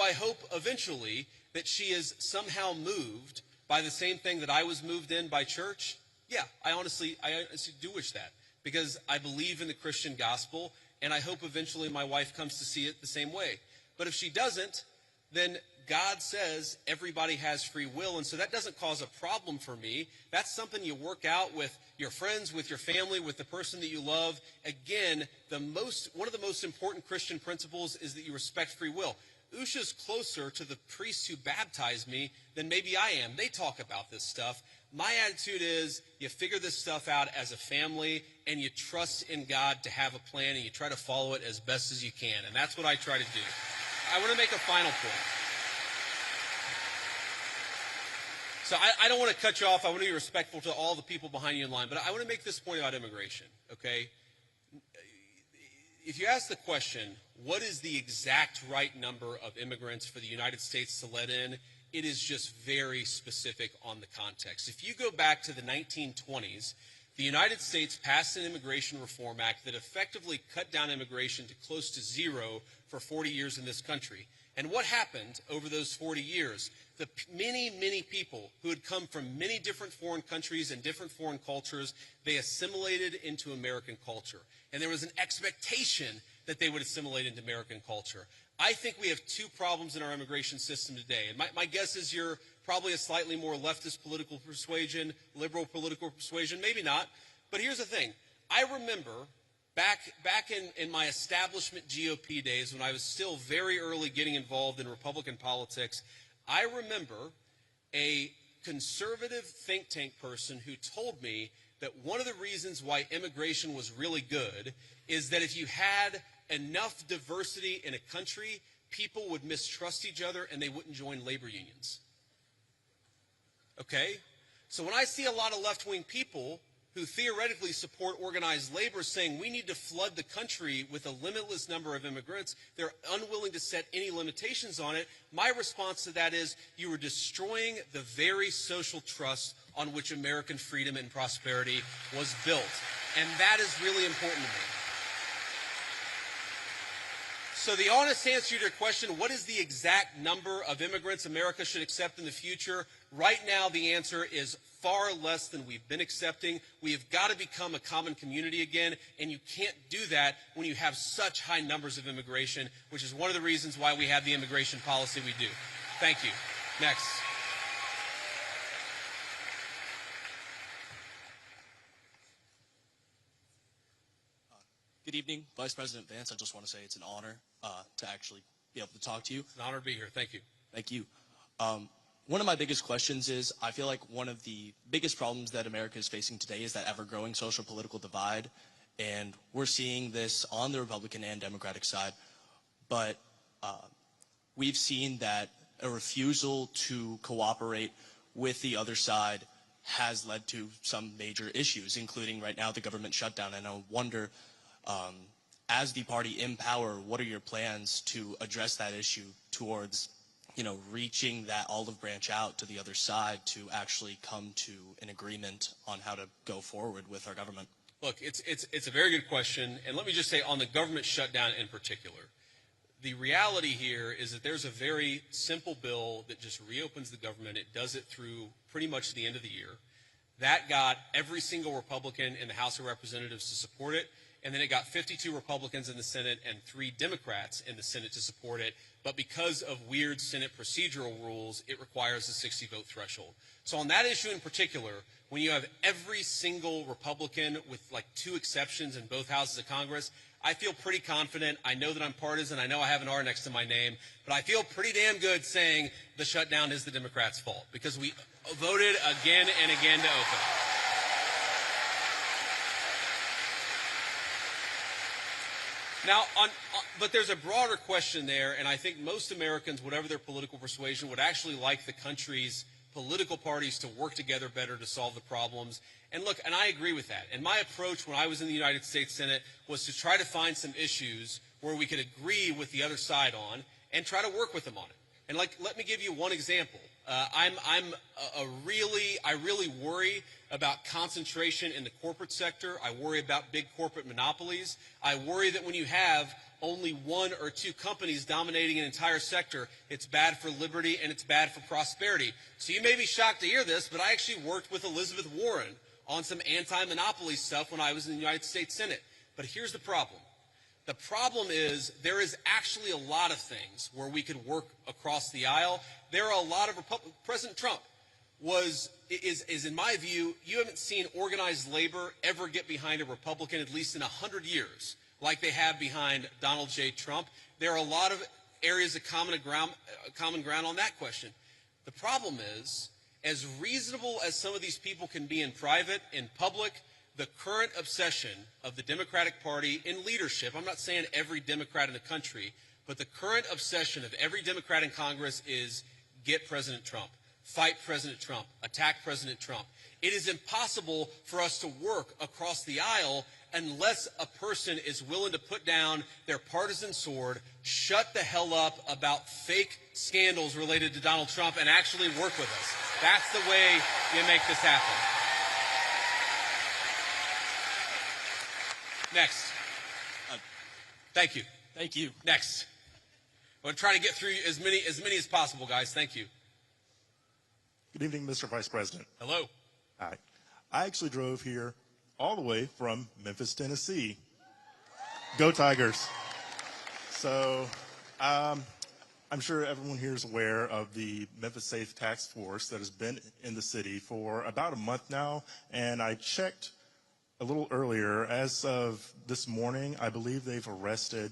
I hope eventually that she is somehow moved by the same thing that I was moved in by church. Yeah, I honestly do wish that, because I believe in the Christian gospel, and I hope eventually my wife comes to see it the same way. But if she doesn't, then God says everybody has free will, and so that doesn't cause a problem for me. That's something you work out with your friends, with your family, with the person that you love. Again, one of the most important Christian principles is that you respect free will. Usha's closer to the priests who baptized me than maybe I am. They talk about this stuff. My attitude is you figure this stuff out as a family, and you trust in God to have a plan, and you try to follow it as best as you can, and that's what I try to do. I want to make a final point. So I don't want to cut you off. I want to be respectful to all the people behind you in line, but I want to make this point about immigration, okay? If you ask the question, what is the exact right number of immigrants for the United States to let in, it is just very specific on the context. If you go back to the 1920s, the United States passed an Immigration Reform Act that effectively cut down immigration to close to zero for 40 years in this country. And what happened over those 40 years? The many, many people who had come from many different foreign countries and different foreign cultures, they assimilated into American culture. And there was an expectation that they would assimilate into American culture. I think we have two problems in our immigration system today. And my guess is you're probably a slightly more leftist political persuasion, liberal political persuasion, maybe not. But here's the thing. I remember back in my establishment GOP days, when I was still very early getting involved in Republican politics, I remember a conservative think tank person who told me that one of the reasons why immigration was really good is that if you had enough diversity in a country, people would mistrust each other and they wouldn't join labor unions. Okay? So when I see a lot of left-wing people who theoretically support organized labor saying we need to flood the country with a limitless number of immigrants, they're unwilling to set any limitations on it. My response to that is you are destroying the very social trust on which American freedom and prosperity was built. And that is really important to me. So the honest answer to your question, what is the exact number of immigrants America should accept in the future? Right now, the answer is far less than we've been accepting. We have got to become a common community again, and you can't do that when you have such high numbers of immigration, which is one of the reasons why we have the immigration policy we do. Thank you. Next. Good evening, Vice President Vance. I just want to say it's an honor to actually be able to talk to you. It's an honor to be here. Thank you. Thank you. One of my biggest questions is, I feel like one of the biggest problems that America is facing today is that ever-growing social political divide, and we're seeing this on the Republican and Democratic side, but we've seen that a refusal to cooperate with the other side has led to some major issues, including right now the government shutdown, and I wonder, as the party in power, what are your plans to address that issue towards, reaching that olive branch out to the other side to actually come to an agreement on how to go forward with our government? Look, it's a very good question, and let me just say on the government shutdown in particular, the reality here is that there's a very simple bill that just reopens the government. It does it through pretty much the end of the year. That got every single Republican in the House of Representatives to support it. And then it got 52 Republicans in the Senate and 3 Democrats in the Senate to support it. But because of weird Senate procedural rules, it requires a 60-vote threshold. So on that issue in particular, when you have every single Republican with like 2 exceptions in both houses of Congress, I feel pretty confident. I know that I'm partisan. I know I have an R next to my name. But I feel pretty damn good saying the shutdown is the Democrats' fault because we voted again and again to open it. Now, but there's a broader question there, and I think most Americans, whatever their political persuasion, would actually like the country's political parties to work together better to solve the problems. And look, and I agree with that. And my approach when I was in the United States Senate was to try to find some issues where we could agree with the other side on and try to work with them on it. And let me give you one example. I really worry about concentration in the corporate sector. I worry about big corporate monopolies. I worry that when you have only one or two companies dominating an entire sector, it's bad for liberty and it's bad for prosperity. So you may be shocked to hear this, but I actually worked with Elizabeth Warren on some anti-monopoly stuff when I was in the United States Senate. But here's the problem. The problem is there is actually a lot of things where we could work across the aisle. There are a lot of President Trump is in my view, you haven't seen organized labor ever get behind a Republican at least in 100 years like they have behind Donald J. Trump. There are a lot of areas of common ground on that question. The problem is, as reasonable as some of these people can be in private, in public, the current obsession of the Democratic Party in leadership, I'm not saying every Democrat in the country, but the current obsession of every Democrat in Congress is get President Trump, fight President Trump, attack President Trump. It is impossible for us to work across the aisle unless a person is willing to put down their partisan sword, shut the hell up about fake scandals related to Donald Trump, and actually work with us. That's the way you make this happen. Next. Thank you. Thank you. Next. I'm going to try to get through as many as possible, guys. Thank you. Good evening, Mr. Vice President. Hello. Hi. I actually drove here all the way from Memphis, Tennessee. Go Tigers. So I'm sure everyone here is aware of the Memphis Safe Task Force that has been in the city for about a month now, and I checked a little earlier. As of this morning, I believe they've arrested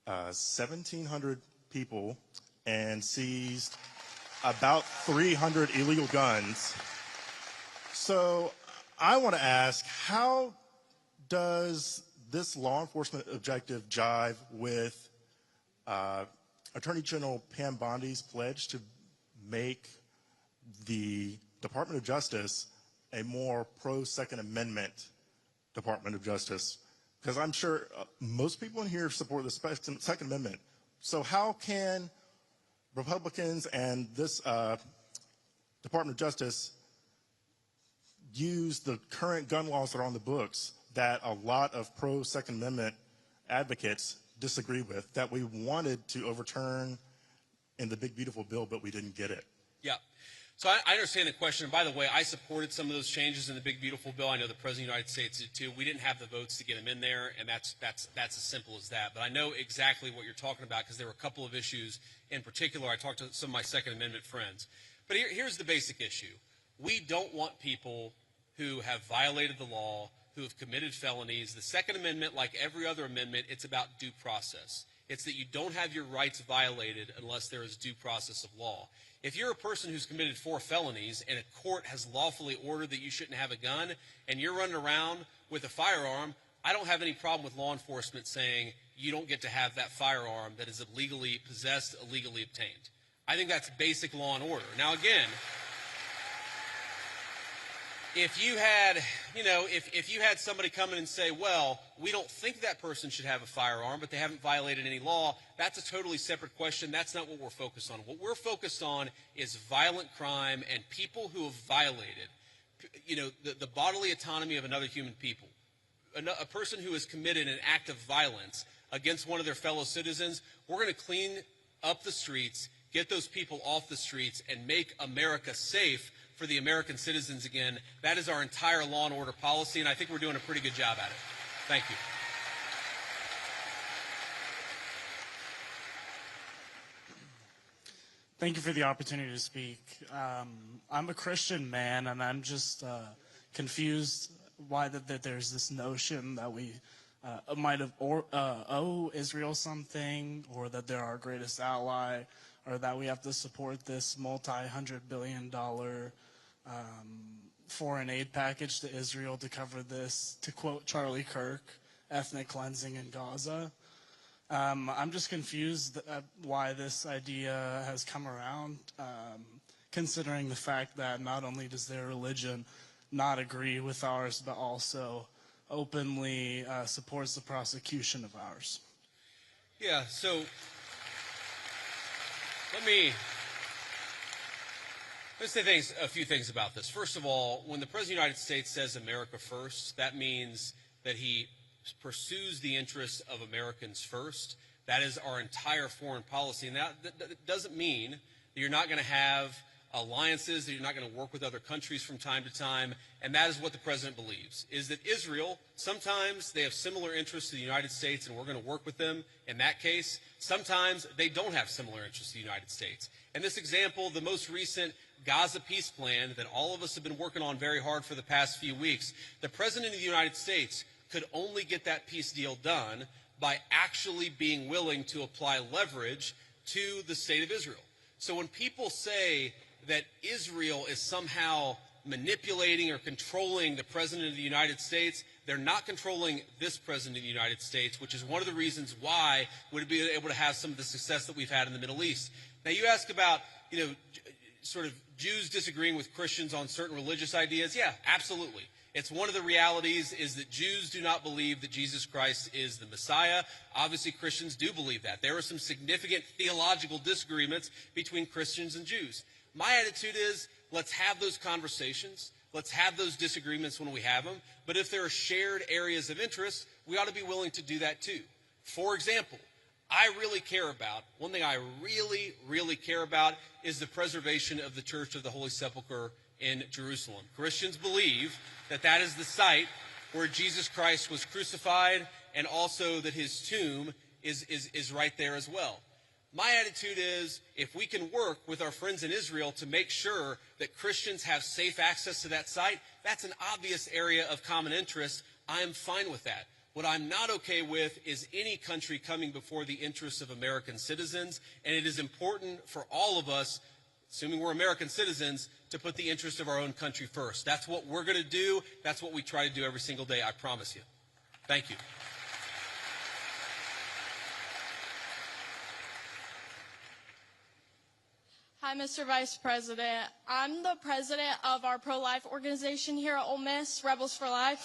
1,700 people and seized about 300 illegal guns. So I want to ask, how does this law enforcement objective jive with Attorney General Pam Bondi's pledge to make the Department of Justice a more pro-Second Amendment Department of Justice? Because I'm sure most people in here support the Second Amendment. So how can Republicans and this Department of Justice use the current gun laws that are on the books that a lot of pro-Second Amendment advocates disagree with, that we wanted to overturn in the big, beautiful bill, but we didn't get it? Yeah. So I understand the question. And by the way, I supported some of those changes in the big, beautiful bill. I know the President of the United States did too. We didn't have the votes to get them in there, and that's as simple as that. But I know exactly what you're talking about because there were a couple of issues in particular. I talked to some of my Second Amendment friends. But here's the basic issue. We don't want people who have violated the law, who have committed felonies. The Second Amendment, like every other amendment, it's about due process. It's that you don't have your rights violated unless there is due process of law. If you're a person who's committed 4 felonies and a court has lawfully ordered that you shouldn't have a gun and you're running around with a firearm, I don't have any problem with law enforcement saying you don't get to have that firearm that is illegally possessed, illegally obtained. I think that's basic law and order. Now, again, if you had somebody come in and say, well, we don't think that person should have a firearm, but they haven't violated any law, that's a totally separate question. That's not what we're focused on. What we're focused on is violent crime and people who have violated, the bodily autonomy of another human people. A person who has committed an act of violence against one of their fellow citizens, we're going to clean up the streets, get those people off the streets, and make America safe for the American citizens again. That is our entire law and order policy, and I think we're doing a pretty good job at it. Thank you. Thank you for the opportunity to speak. I'm a Christian man, and I'm just confused why that there's this notion that we might have owe Israel something, or that they're our greatest ally, or that we have to support this multi-hundred-billion-dollar foreign aid package to Israel to cover this, to quote Charlie Kirk, ethnic cleansing in Gaza. I'm just confused at why this idea has come around, considering the fact that not only does their religion not agree with ours, but also openly supports the prosecution of ours. Yeah, so Let me say a few things about this. First of all, when the President of the United States says America first, that means that he pursues the interests of Americans first. That is our entire foreign policy. And that doesn't mean that you're not going to have alliances, that you're not going to work with other countries from time to time. And that is what the President believes, is that Israel, sometimes they have similar interests to the United States, and we're going to work with them in that case. Sometimes they don't have similar interests to the United States. And this example, the most recent Gaza peace plan that all of us have been working on very hard for the past few weeks, the President of the United States could only get that peace deal done by actually being willing to apply leverage to the state of Israel. So when people say that Israel is somehow manipulating or controlling the President of the United States, they're not controlling this President of the United States, which is one of the reasons why we'd be able to have some of the success that we've had in the Middle East. Now, you ask about, sort of Jews disagreeing with Christians on certain religious ideas. Yeah, absolutely. It's one of the realities is that Jews do not believe that Jesus Christ is the Messiah. Obviously, Christians do believe that. There are some significant theological disagreements between Christians and Jews. My attitude is, let's have those conversations. Let's have those disagreements when we have them. But if there are shared areas of interest, we ought to be willing to do that too. For example, one thing I really, really care about is the preservation of the Church of the Holy Sepulchre in Jerusalem. Christians believe that that is the site where Jesus Christ was crucified, and also that his tomb is right there as well. My attitude is, if we can work with our friends in Israel to make sure that Christians have safe access to that site, that's an obvious area of common interest. I am fine with that. What I'm not okay with is any country coming before the interests of American citizens, and it is important for all of us, assuming we're American citizens, to put the interest of our own country first. That's what we're going to do. That's what we try to do every single day, I promise you. Thank you. Hi, Mr. Vice President. I'm the president of our pro-life organization here at Ole Miss, Rebels for Life.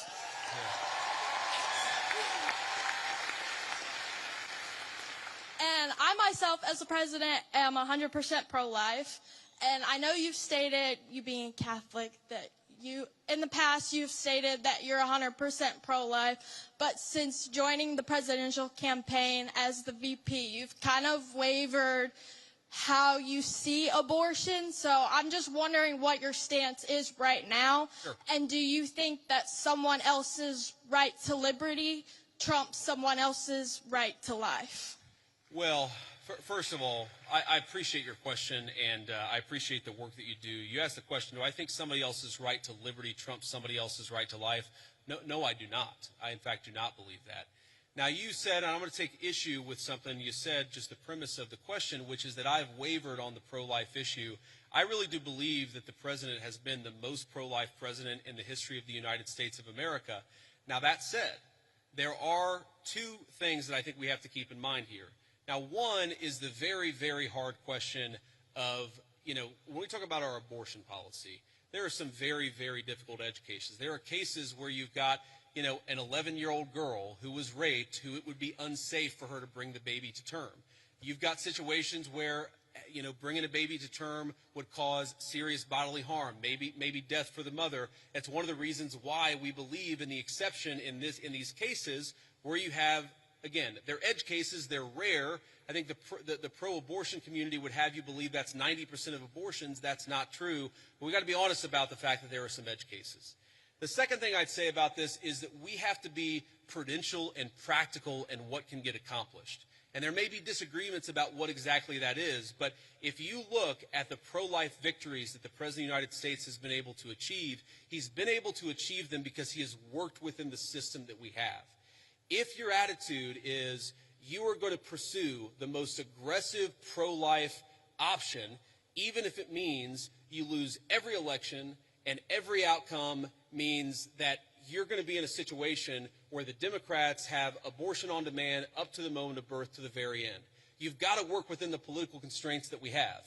And I myself, as the president, am 100% pro-life. And I know you've stated, you being Catholic, that in the past you've stated that you're 100% pro-life. But since joining the presidential campaign as the VP, you've kind of wavered how you see abortion. So I'm just wondering what your stance is right now. Sure. And do you think that someone else's right to liberty trumps someone else's right to life? Well, first of all, I appreciate your question, and I appreciate the work that you do. You asked the question, do I think somebody else's right to liberty trumps somebody else's right to life? No, I do not. I, in fact, do not believe that. Now, you said, and I'm going to take issue with something you said, just the premise of the question, which is that I've wavered on the pro-life issue. I really do believe that the president has been the most pro-life president in the history of the United States of America. Now, that said, there are two things that I think we have to keep in mind here. Now, one is the very, very hard question of, when we talk about our abortion policy, there are some very, very difficult edge cases. There are cases where you've got, an 11-year-old girl who was raped, who it would be unsafe for her to bring the baby to term. You've got situations where, bringing a baby to term would cause serious bodily harm, maybe death for the mother. That's one of the reasons why we believe in the exception in these cases where you have, again, they're edge cases, they're rare. I think the pro-abortion community would have you believe that's 90% of abortions. That's not true. But we've got to be honest about the fact that there are some edge cases. The second thing I'd say about this is that we have to be prudential and practical in what can get accomplished. And there may be disagreements about what exactly that is, but if you look at the pro-life victories that the President of the United States has been able to achieve, he's been able to achieve them because he has worked within the system that we have. If your attitude is you are going to pursue the most aggressive pro-life option, even if it means you lose every election and every outcome means that you're going to be in a situation where the Democrats have abortion on demand up to the moment of birth to the very end. You've got to work within the political constraints that we have.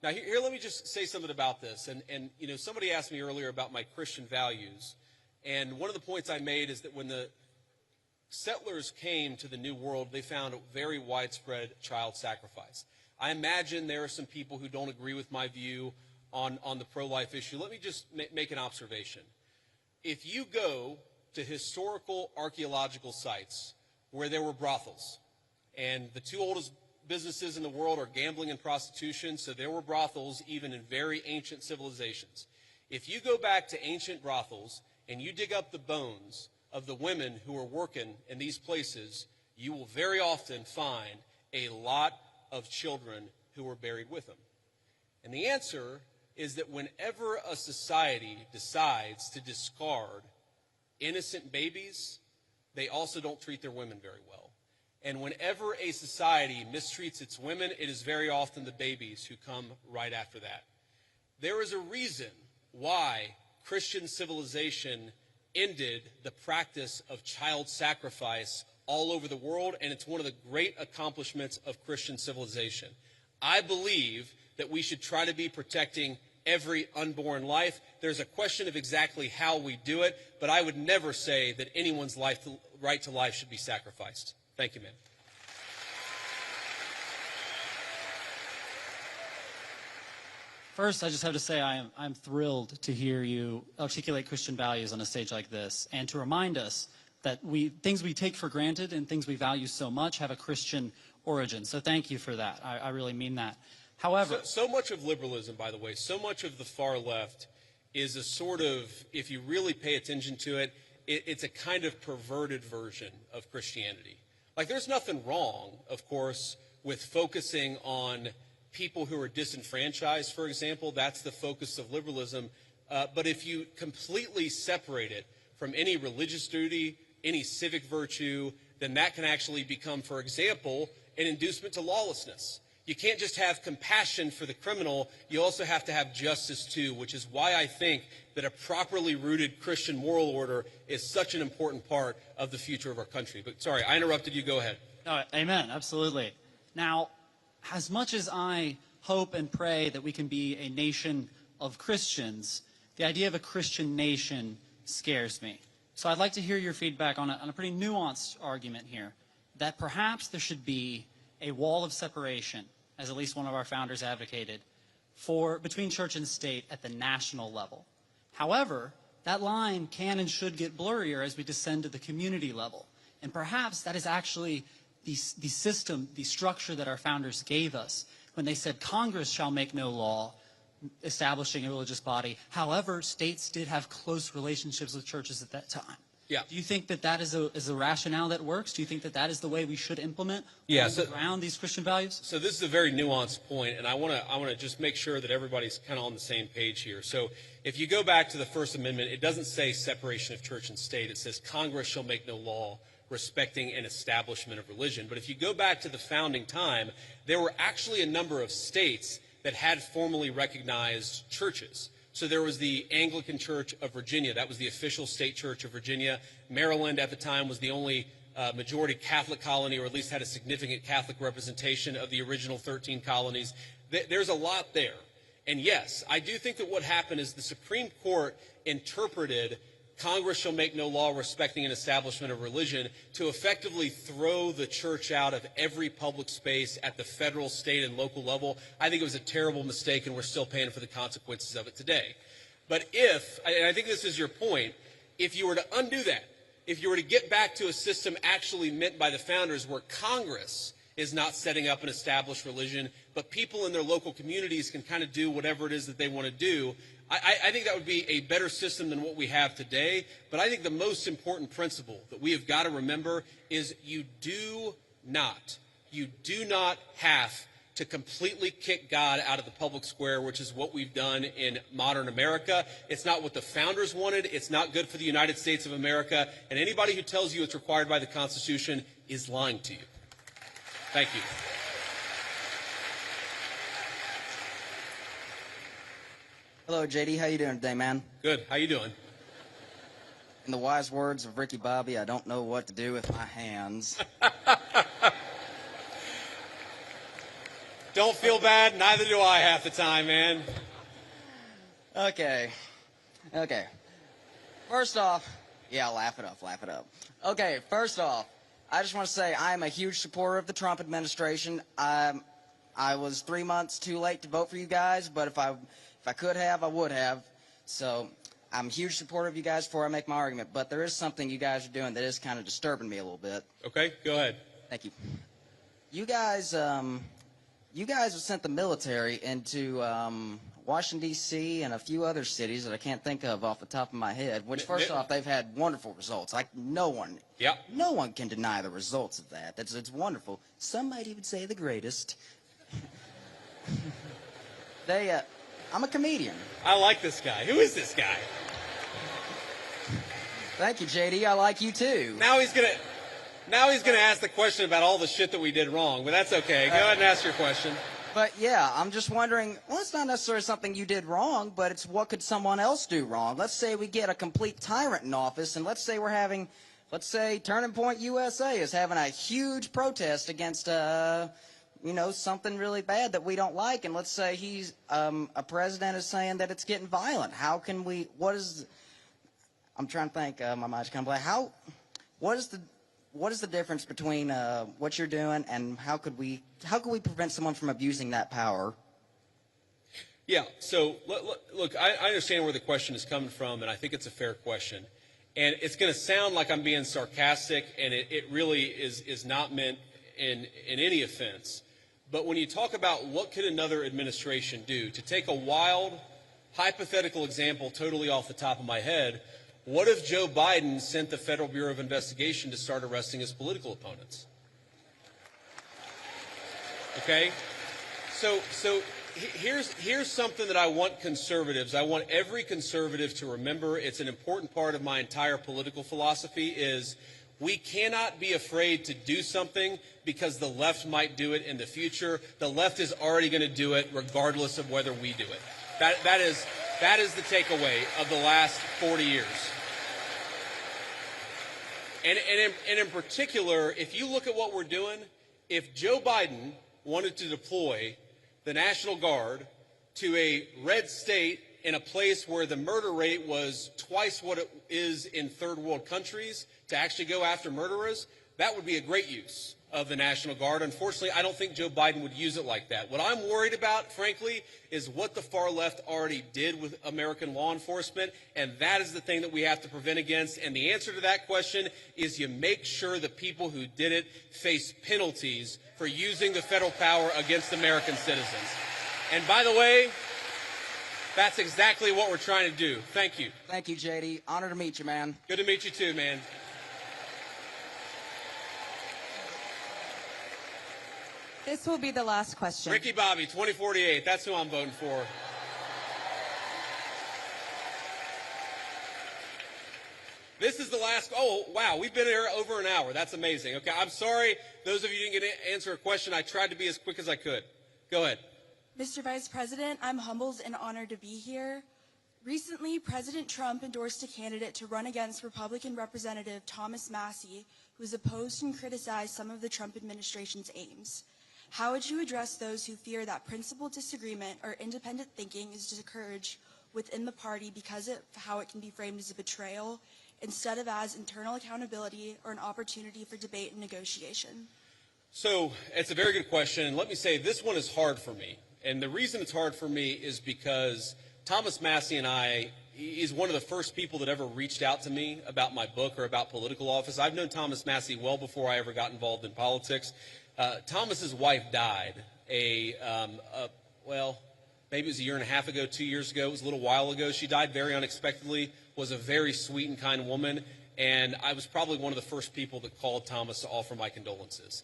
Now, here let me just say something about this. And somebody asked me earlier about my Christian values. And one of the points I made is that when the settlers came to the New World, they found a very widespread child sacrifice. I imagine there are some people who don't agree with my view on the pro-life issue. Let me just make an observation. If you go to historical archaeological sites where there were brothels, and the two oldest businesses in the world are gambling and prostitution, so there were brothels even in very ancient civilizations. If you go back to ancient brothels and you dig up the bones of the women who were working in these places, you will very often find a lot of children who were buried with them. And the answer is that whenever a society decides to discard innocent babies, they also don't treat their women very well. And whenever a society mistreats its women, it is very often the babies who come right after that. There is a reason why Christian civilization ended the practice of child sacrifice all over the world, and it's one of the great accomplishments of Christian civilization. I believe that we should try to be protecting every unborn life. There's a question of exactly how we do it, but I would never say that anyone's right to life should be sacrificed. Thank you, ma'am. First, I just have to say I'm thrilled to hear you articulate Christian values on a stage like this, and to remind us that things we take for granted and things we value so much have a Christian origin. So thank you for that. I really mean that. However, so much of liberalism, by the way, so much of the far left is a sort of, if you really pay attention to it, it's a kind of perverted version of Christianity. Like, there's nothing wrong, of course, with focusing on people who are disenfranchised, for example. That's the focus of liberalism. But if you completely separate it from any religious duty, any civic virtue, then that can actually become, for example, an inducement to lawlessness. You can't just have compassion for the criminal, you also have to have justice too, which is why I think that a properly rooted Christian moral order is such an important part of the future of our country. But sorry, I interrupted you. Go ahead. No, amen, absolutely. Now, as much as I hope and pray that we can be a nation of Christians, the idea of a Christian nation scares me. So I'd like to hear your feedback on a pretty nuanced argument here, that perhaps there should be a wall of separation, as at least one of our founders advocated, between church and state at the national level. However, that line can and should get blurrier as we descend to the community level. And perhaps that is actually the system, the structure that our founders gave us when they said Congress shall make no law establishing a religious body. However, states did have close relationships with churches at that time. Yeah. Do you think that that is a rationale that works? Do you think that that is the way we should implement around these Christian values? So this is a very nuanced point, and I want to just make sure that everybody's kind of on the same page here. So if you go back to the First Amendment, it doesn't say separation of church and state. It says Congress shall make no law respecting an establishment of religion. But if you go back to the founding time, there were actually a number of states that had formally recognized churches. So there was the Anglican Church of Virginia. That was the official state church of Virginia. Maryland at the time was the only majority Catholic colony, or at least had a significant Catholic representation of the original 13 colonies. There's a lot there. And yes, I do think that what happened is the Supreme Court interpreted Congress shall make no law respecting an establishment of religion to effectively throw the church out of every public space at the federal, state, and local level. I think it was a terrible mistake, and we're still paying for the consequences of it today. But and I think this is your point, if you were to undo that, if you were to get back to a system actually meant by the founders where Congress is not setting up an established religion, but people in their local communities can kind of do whatever it is that they want to do, I think that would be a better system than what we have today. But I think the most important principle that we have got to remember is you do not have to completely kick God out of the public square, which is what we've done in modern America. It's not what the founders wanted. It's not good for the United States of America. And anybody who tells you it's required by the Constitution is lying to you. Thank you. Hello, JD. How you doing today, man? Good. How you doing? In the wise words of Ricky Bobby, I don't know what to do with my hands. Don't feel bad. Neither do I half the time, man. Okay. First off, yeah, laugh it up. Okay, first off, I just want to say I am a huge supporter of the Trump administration. I was 3 months too late to vote for you guys, but if I could have, I would have. So I'm a huge supporter of you guys before I make my argument, but there is something you guys are doing that is kind of disturbing me a little bit. Okay, go ahead. Thank you. You guys have sent the military into Washington, D.C. and a few other cities that I can't think of off the top of my head, which, first off, they've had wonderful results. Like, no one can deny the results of that. It's wonderful. Some might even say the greatest. I'm a comedian. I like this guy. Who is this guy? Thank you, JD. I like you, too. Now he's gonna ask the question about all the shit that we did wrong, but that's okay. Go ahead and ask your question. But yeah, I'm just wondering, well, it's not necessarily something you did wrong, but it's what could someone else do wrong? Let's say we get a complete tyrant in office, and let's say Turning Point USA is having a huge protest against, something really bad that we don't like, and let's say he's, a president is saying that it's getting violent. How can we, I'm trying to think, my mind's kind of blank. What is the difference between what you're doing and how could we prevent someone from abusing that power? Yeah, so look, I understand where the question is coming from, and I think it's a fair question. And it's going to sound like I'm being sarcastic, and it really is not meant in any offense. But when you talk about what could another administration do, to take a wild, hypothetical example totally off the top of my head, what if Joe Biden sent the Federal Bureau of Investigation to start arresting his political opponents? Okay? So here's something that I want every conservative to remember. It's an important part of my entire political philosophy is we cannot be afraid to do something because the left might do it in the future. The left is already going to do it regardless of whether we do it. That is the takeaway of the last 40 years. And in particular, if you look at what we're doing, if Joe Biden wanted to deploy the National Guard to a red state in a place where the murder rate was twice what it is in third world countries to actually go after murderers, that would be a great use of the National Guard. Unfortunately, I don't think Joe Biden would use it like that. What I'm worried about, frankly, is what the far left already did with American law enforcement, and that is the thing that we have to prevent against. And the answer to that question is you make sure the people who did it face penalties for using the federal power against American citizens. And by the way, that's exactly what we're trying to do. Thank you. Thank you, JD. Honor to meet you, man. Good to meet you too, man. This will be the last question. Ricky Bobby, 2048. That's who I'm voting for. This is the last. Oh, wow. We've been here over an hour. That's amazing. Okay, I'm sorry. Those of you who didn't get to answer a question, I tried to be as quick as I could. Go ahead. Mr. Vice President, I'm humbled and honored to be here. Recently, President Trump endorsed a candidate to run against Republican Representative Thomas Massie, who has opposed and criticized some of the Trump administration's aims. How would you address those who fear that principled disagreement or independent thinking is discouraged within the party because of how it can be framed as a betrayal instead of as internal accountability or an opportunity for debate and negotiation? So it's a very good question. And let me say this one is hard for me. And the reason it's hard for me is because Thomas Massie and he's one of the first people that ever reached out to me about my book or about political office. I've known Thomas Massie well before I ever got involved in politics. Thomas's wife died maybe it was a year and a half ago, 2 years ago. It was a little while ago. She died very unexpectedly, was a very sweet and kind woman, and I was probably one of the first people that called Thomas to offer my condolences.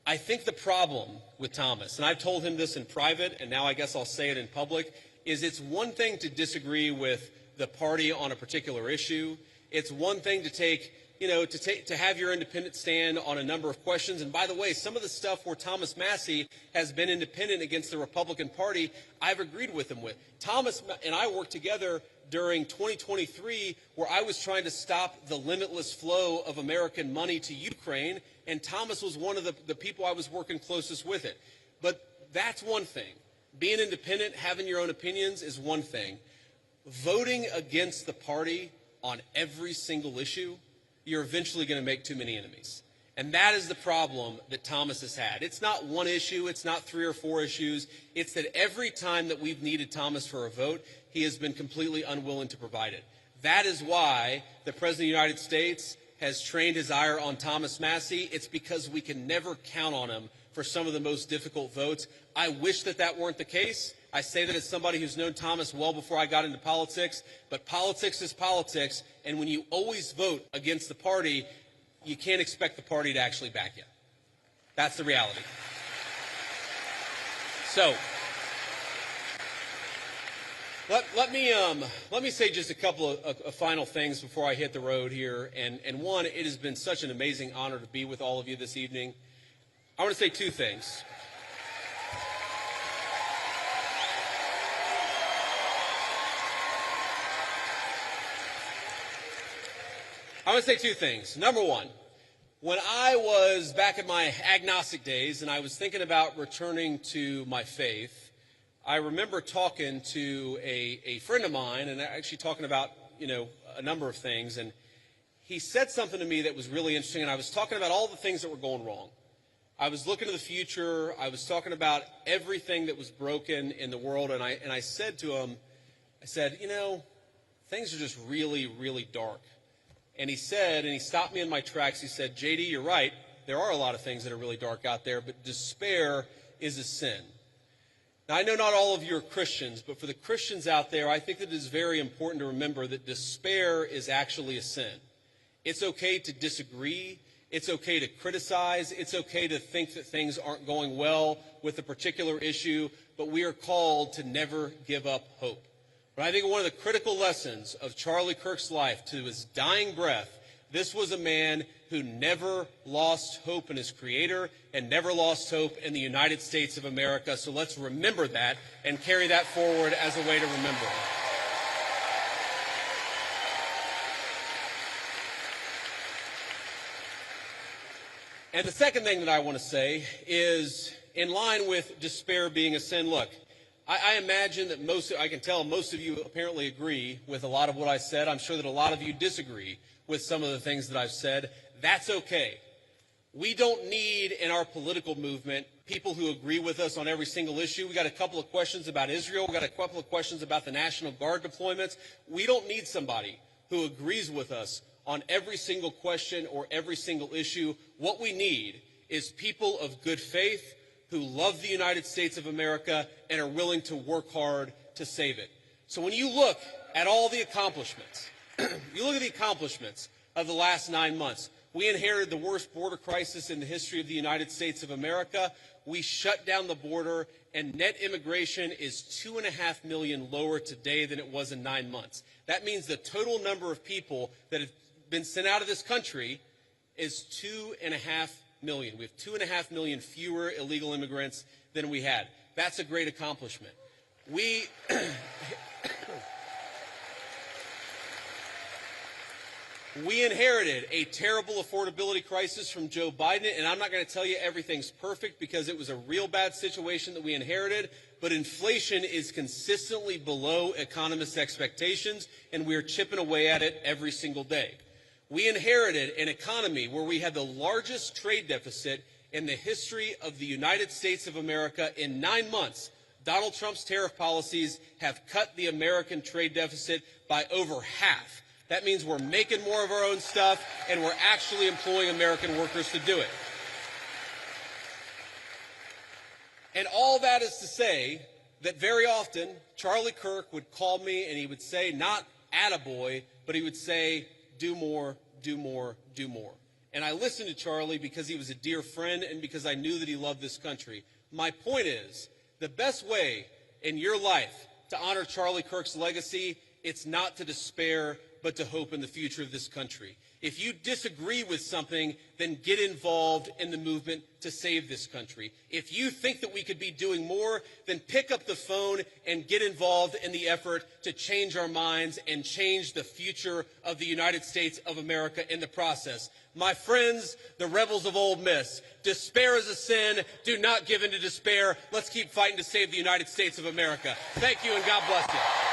I think the problem with Thomas, and I've told him this in private, and now I guess I'll say it in public, is it's one thing to disagree with the party on a particular issue. It's one thing to have your independent stand on a number of questions. And by the way, some of the stuff where Thomas Massie has been independent against the Republican Party, I've agreed with him with. Thomas and I worked together during 2023 where I was trying to stop the limitless flow of American money to Ukraine, and Thomas was one of the people I was working closest with it. But that's one thing. Being independent, having your own opinions is one thing. Voting against the party on every single issue, you're eventually going to make too many enemies. And that is the problem that Thomas has had. It's not one issue. It's not 3 or 4 issues. It's that every time that we've needed Thomas for a vote, he has been completely unwilling to provide it. That is why the President of the United States has trained his ire on Thomas Massie. It's because we can never count on him for some of the most difficult votes. I wish that that weren't the case. I say that as somebody who's known Thomas well before I got into politics, but politics is politics, and when you always vote against the party, you can't expect the party to actually back you. That's the reality. So, let me say just a couple of final things before I hit the road here. And one, it has been such an amazing honor to be with all of you this evening. I want to say 2 things. I want to say 2 things. Number one, when I was back in my agnostic days and I was thinking about returning to my faith, I remember talking to a friend of mine and actually talking about, a number of things. And he said something to me that was really interesting. And I was talking about all the things that were going wrong. I was looking to the future. I was talking about everything that was broken in the world. And I said to him, things are just really, really dark. And he said, and he stopped me in my tracks, he said, JD, you're right. There are a lot of things that are really dark out there, but despair is a sin. Now, I know not all of you are Christians, but for the Christians out there, I think that it is very important to remember that despair is actually a sin. It's okay to disagree. It's okay to criticize. It's okay to think that things aren't going well with a particular issue, but we are called to never give up hope. But I think one of the critical lessons of Charlie Kirk's life to his dying breath, this was a man who never lost hope in his Creator and never lost hope in the United States of America. So let's remember that and carry that forward as a way to remember. And the second thing that I want to say is, in line with despair being a sin, look, I imagine that I can tell most of you apparently agree with a lot of what I said. I'm sure that a lot of you disagree with some of the things that I've said. That's okay. We don't need in our political movement people who agree with us on every single issue. We got a couple of questions about Israel. We got a couple of questions about the National Guard deployments. We don't need somebody who agrees with us on every single question or every single issue. What we need is people of good faith who love the United States of America and are willing to work hard to save it. So when you look at all the accomplishments, you look at the accomplishments of the last 9 months. We inherited the worst border crisis in the history of the United States of America. We shut down the border, and net immigration is 2.5 million lower today than it was in 9 months. That means the total number of people that have been sent out of this country is 2.5 million. We have 2.5 million fewer illegal immigrants than we had. That's a great accomplishment. We inherited a terrible affordability crisis from Joe Biden, and I'm not going to tell you everything's perfect because it was a real bad situation that we inherited, but inflation is consistently below economists' expectations, and we're chipping away at it every single day. We inherited an economy where we had the largest trade deficit in the history of the United States of America. In 9 months, Donald Trump's tariff policies have cut the American trade deficit by over half. That means we're making more of our own stuff, and we're actually employing American workers to do it. And all that is to say that very often Charlie Kirk would call me and he would say, not attaboy, but he would say, do more, do more, do more. And I listened to Charlie because he was a dear friend and because I knew that he loved this country. My point is, the best way in your life to honor Charlie Kirk's legacy, it's not to despair, but to hope in the future of this country. If you disagree with something, then get involved in the movement to save this country. If you think that we could be doing more, then pick up the phone and get involved in the effort to change our minds and change the future of the United States of America in the process. My friends, the rebels of Ole Miss, despair is a sin. Do not give in to despair. Let's keep fighting to save the United States of America. Thank you, and God bless you.